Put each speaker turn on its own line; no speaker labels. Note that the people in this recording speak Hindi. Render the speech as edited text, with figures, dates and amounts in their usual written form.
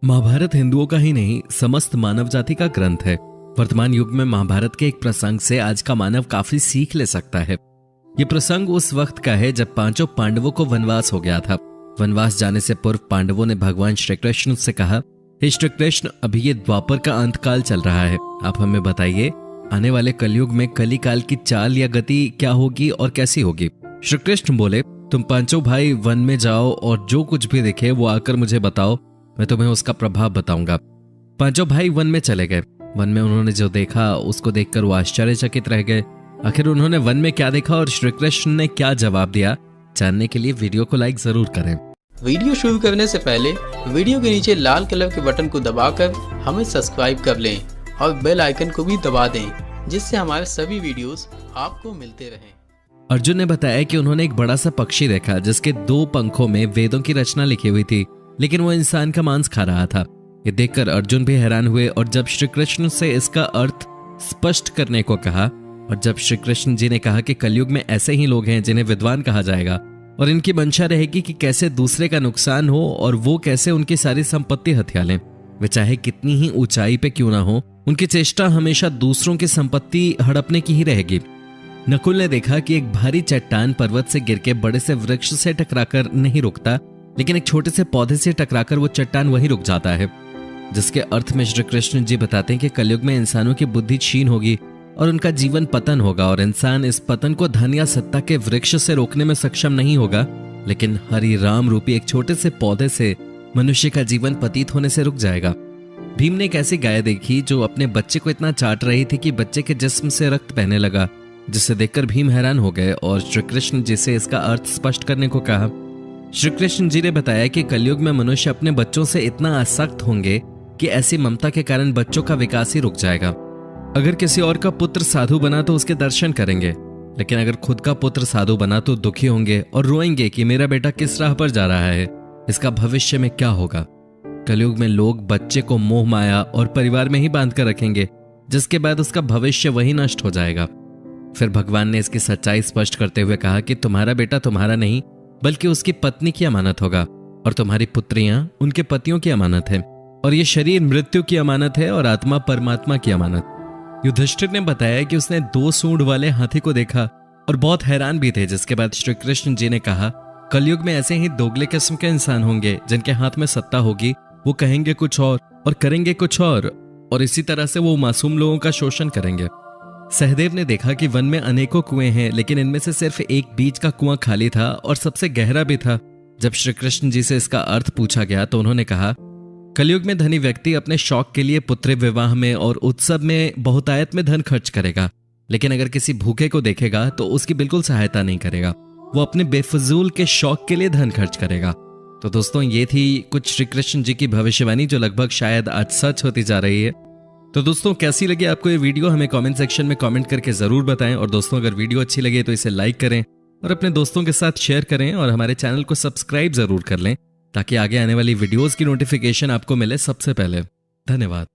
महाभारत हिंदुओं का ही नहीं समस्त मानव जाति का ग्रंथ है। वर्तमान युग में महाभारत के एक प्रसंग से आज का मानव काफी सीख ले सकता है। ये प्रसंग उस वक्त का है जब पांचों पांडवों को वनवास हो गया था। वनवास जाने से पूर्व पांडवों ने भगवान श्री कृष्ण से कहा, हे श्री कृष्ण, अभी ये द्वापर का अंतकाल चल रहा है, आप हमें बताइए आने वाले कलयुग में कली काल की चाल या गति क्या होगी और कैसी होगी। श्री कृष्ण बोले, तुम पांचों भाई वन में जाओ और जो कुछ भी दिखे वो आकर मुझे बताओ, मैं तुम्हें उसका प्रभाव बताऊंगा। पांचों भाई वन में चले गए। वन में उन्होंने जो देखा उसको देखकर वो आश्चर्यचकित रह गए। आखिर उन्होंने वन में क्या देखा और श्री कृष्ण ने क्या जवाब दिया, जानने के लिए वीडियो को लाइक जरूर करें।
वीडियो शुरू करने से पहले वीडियो के नीचे लाल कलर के बटन को दबाकर हमें सब्सक्राइब कर लें और बेल आइकन को भी दबा दें, जिससे हमारे सभी वीडियोस आपको मिलते रहें।
अर्जुन ने बताया कि उन्होंने एक बड़ा सा पक्षी देखा जिसके 2 पंखों में वेदों की रचना लिखी हुई थी, लेकिन वो इंसान का मांस खा रहा था। ये देखकर अर्जुन भी हैरान हुए और जब श्री कृष्ण से इसका अर्थ स्पष्ट करने को कहा और जब श्री कृष्ण जी ने कहा कि कलयुग में ऐसे ही लोग हैं जिन्हें विद्वान कहा जाएगा और इनकी मंशा रहेगी कि कैसे दूसरे का नुकसान हो और वो कैसे उनकी सारी संपत्ति हथिया लें, वे चाहे कितनी ही ऊंचाई पे क्यों ना हो, उनकी चेष्टा हमेशा दूसरों की संपत्ति हड़पने की ही रहेगी। नकुल ने देखा कि एक भारी चट्टान पर्वत से गिर के बड़े से वृक्ष से टकराकर नहीं रुकता, लेकिन एक छोटे से पौधे से टकराकर वो चट्टान वहीं रुक जाता है। जिसके अर्थ में श्री कृष्ण जी बताते हैं कि कलयुग में इंसानों की बुद्धि क्षीण होगी और उनका जीवन पतन होगा और इंसान इस पतन को धन या सत्ता के वृक्ष से रोकने में सक्षम नहीं होगा, लेकिन हरि राम रूपी एक छोटे से पौधे से मनुष्य का जीवन पतित होने से रुक जाएगा। भीम ने एक ऐसी गाय देखी जो अपने बच्चे को इतना चाट रही थी कि बच्चे के जिस्म से रक्त बहने लगा, जिसे देखकर भीम हैरान हो गए और श्री कृष्ण जी से इसका अर्थ स्पष्ट करने को कहा। श्री कृष्ण जी ने बताया कि कलयुग में मनुष्य अपने बच्चों से इतना आसक्त होंगे कि ऐसी ममता के कारण बच्चों का विकास ही रुक जाएगा। अगर किसी और का पुत्र साधु बना तो उसके दर्शन करेंगे, लेकिन अगर खुद का पुत्र साधु बना तो दुखी होंगे और रोएंगे कि मेरा बेटा किस राह पर जा रहा है, इसका भविष्य में क्या होगा। कलयुग में लोग बच्चे को मोह माया और परिवार में ही बांध कर रखेंगे, जिसके बाद उसका भविष्य वही नष्ट हो जाएगा। फिर भगवान ने इसकी सच्चाई स्पष्ट करते हुए कहा कि तुम्हारा बेटा तुम्हारा नहीं बल्कि उसकी पत्नी की अमानत होगा और तुम्हारी पुत्रियां उनके पतियों की अमानत है, और ये शरीर मृत्यु की अमानत है और आत्मा परमात्मा की अमानत। युधिष्ठिर ने बताया कि उसने 2 सूंड वाले हाथी को देखा और बहुत हैरान भी थे, जिसके बाद श्री कृष्ण जी ने कहा, कलयुग में ऐसे ही दोगले किस्म के इंसान होंगे जिनके हाथ में सत्ता होगी, वो कहेंगे कुछ और करेंगे कुछ और इसी तरह से वो मासूम लोगों का शोषण करेंगे। सहदेव ने देखा कि वन में अनेकों कुएं हैं, लेकिन इनमें से सिर्फ एक बीच का कुआं खाली था और सबसे गहरा भी था। जब श्री कृष्ण जी से इसका अर्थ पूछा गया तो उन्होंने कहा, कलयुग में धनी व्यक्ति अपने शौक के लिए पुत्र विवाह में और उत्सव में बहुतायत में धन खर्च करेगा, लेकिन अगर किसी भूखे को देखेगा तो उसकी बिल्कुल सहायता नहीं करेगा, वो अपने बेफजूल के शौक के लिए धन खर्च करेगा। तो दोस्तों, ये थी कुछ श्री कृष्ण जी की भविष्यवाणी जो लगभग शायद आज सच होती जा रही है। तो दोस्तों, कैसी लगी आपको ये वीडियो, हमें कमेंट सेक्शन में कमेंट करके जरूर बताएं। और दोस्तों, अगर वीडियो अच्छी लगे तो इसे लाइक करें और अपने दोस्तों के साथ शेयर करें और हमारे चैनल को सब्सक्राइब जरूर कर लें, ताकि आगे आने वाली वीडियोस की नोटिफिकेशन आपको मिले सबसे पहले। धन्यवाद।